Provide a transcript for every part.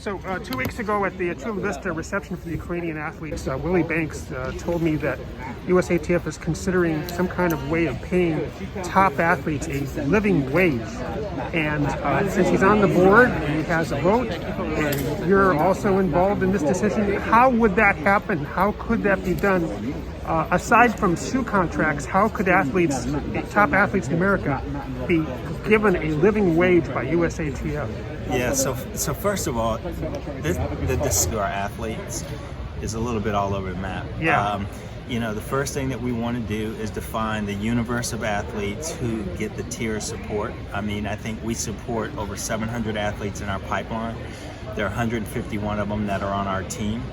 So 2 weeks ago at the Chula Vista reception for the Ukrainian athletes, Willie Banks told me that USATF is considering some kind of way of paying top athletes a living wage. And since he's on the board and he has a vote, and you're also involved in this decision, how would that happen? How could that be done? Aside from shoe contracts, how could athletes, top athletes in America, be given a living wage by USATF? Yeah, so first of all, this to our athletes is a little bit all over the map. Yeah. The first thing that we want to do is define the universe of athletes who get the tier support. I mean, I think we support over 700 athletes in our pipeline. There are 151 of them that are on our team.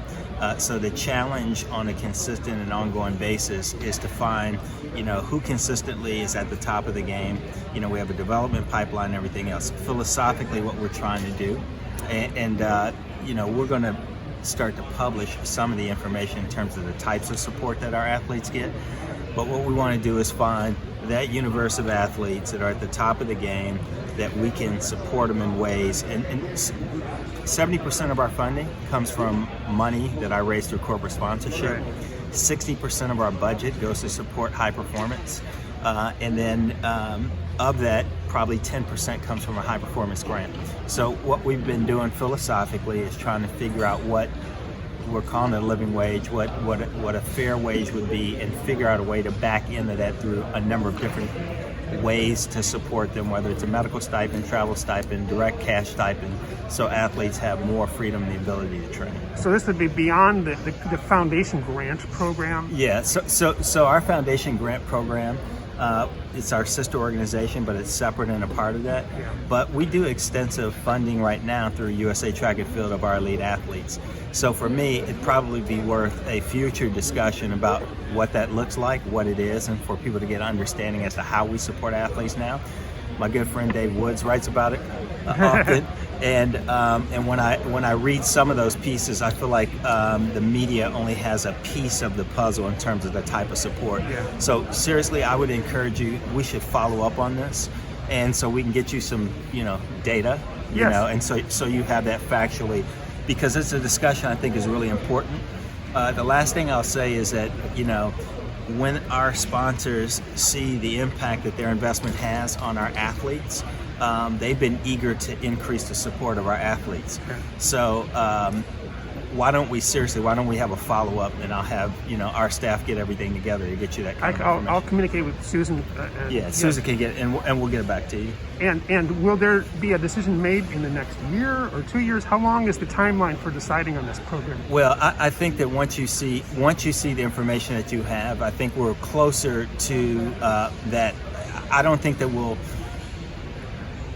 So the challenge on a consistent and ongoing basis is to find, who consistently is at the top of the game. We have a development pipeline and everything else. Philosophically, what we're trying to do, and we're going to start to publish some of the information in terms of the types of support that our athletes get. But what we want to do is find that universe of athletes that are at the top of the game, that we can support them in ways, and 70% of our funding comes from money that I raise through corporate sponsorship. Right. 60% of our budget goes to support high performance, and then of that, probably 10% comes from a high performance grant. So what we've been doing philosophically is trying to figure out what we're calling a living wage, what a fair wage would be, and figure out a way to back into that through a number of different ways to support them, whether it's a medical stipend, travel stipend, direct cash stipend, so athletes have more freedom and the ability to train. So this would be beyond the foundation grant program? Yeah, so our foundation grant program, it's our sister organization, but it's separate and a part of that. Yeah. But we do extensive funding right now through USA Track and Field of our elite athletes. So for me, it'd probably be worth a future discussion about what that looks like, what it is, and for people to get understanding as to how we support athletes now. My good friend Dave Woods writes about it often, and when I read some of those pieces, I feel like the media only has a piece of the puzzle in terms of the type of support. Yeah. So seriously, I would encourage you. We should follow up on this, and so we can get you some data, Yes. and so you have that factually, because it's a discussion I think is really important. The last thing I'll say is that when our sponsors see the impact that their investment has on our athletes, they've been eager to increase the support of our athletes. Okay. So why don't we have a follow-up, and I'll have our staff get everything together to get you that kind of information. I'll communicate with Susan. Susan can get it, and we'll get it back to you. And will there be a decision made in the next year or 2 years? How long is the timeline for deciding on this program? Well, I think that once you see the information that you have, I think we're closer to that. I don't think that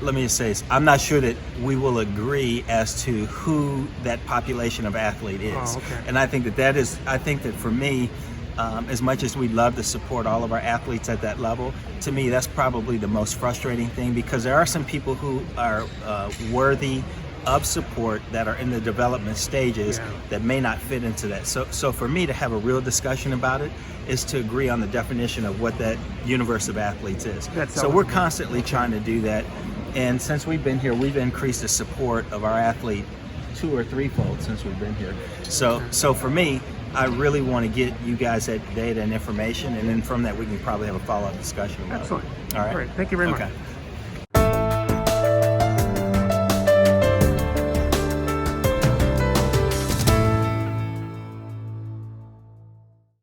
let me just say this, I'm not sure that we will agree as to who that population of athlete is. Oh, okay. And I think that for me, as much as we'd love to support all of our athletes at that level, to me that's probably the most frustrating thing, because there are some people who are worthy of support that are in the development stages that may not fit into that. So for me to have a real discussion about it is to agree on the definition of what that universe of athletes is. So we're constantly trying to do that. And since we've been here, we've increased the support of our athlete 2 or 3-fold since we've been here. So for me, I really want to get you guys that data and information, and then from that we can probably have a follow-up discussion about Excellent. it. All right. Thank you very much. Okay.